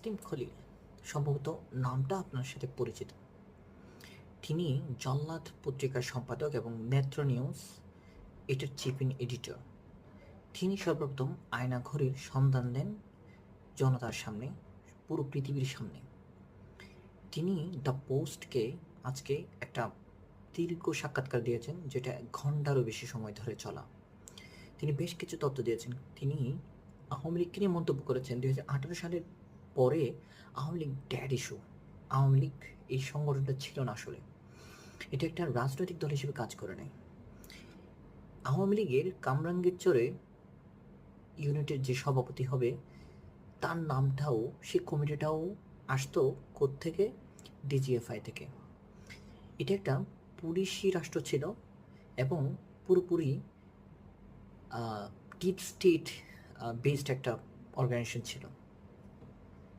নাসিম খলিল সম্ভবত নামটা আপনার সাথে পরিচিত। তিনি জল্লাদ পত্রিকার সম্পাদক এবং মেট্রো নিউজ এটার চিফ এডিটর। তিনি সর্বপ্রথম আয়না ঘড়ির সন্ধান দেন জনতার সামনে, পুরো পৃথিবীর সামনে। তিনি দ্য পোস্টকে আজকে একটা দীর্ঘ সাক্ষাৎকার দিয়েছেন, যেটা ১ ঘন্টারও বেশি সময় ধরে চলা। তিনি বেশ কিছু তথ্য দিয়েছেন। তিনি আওয়ামী লীগকে নিয়ে মন্তব্য করেছেন ২০১৮ সালের পরে আওয়ামী লীগ ড্যাড ইস্যু। আওয়ামী লীগ এই সংগঠনটা ছিল না আসলে। এটা একটা রাজনৈতিক দল হিসেবে কাজ করে নাই। আওয়ামী লীগের কামরাঙ্গীরচরে ইউনিটের যে সভাপতি হবে, তার নামটাও, সেই কমিটিটাও আসতো কোত্থেকে? ডিজিএফআই থেকে। এটা একটা পুলিশি রাষ্ট্র ছিল এবং পুরোপুরি ডিপ স্টেট বেসড একটা অর্গানাইজেশন ছিল।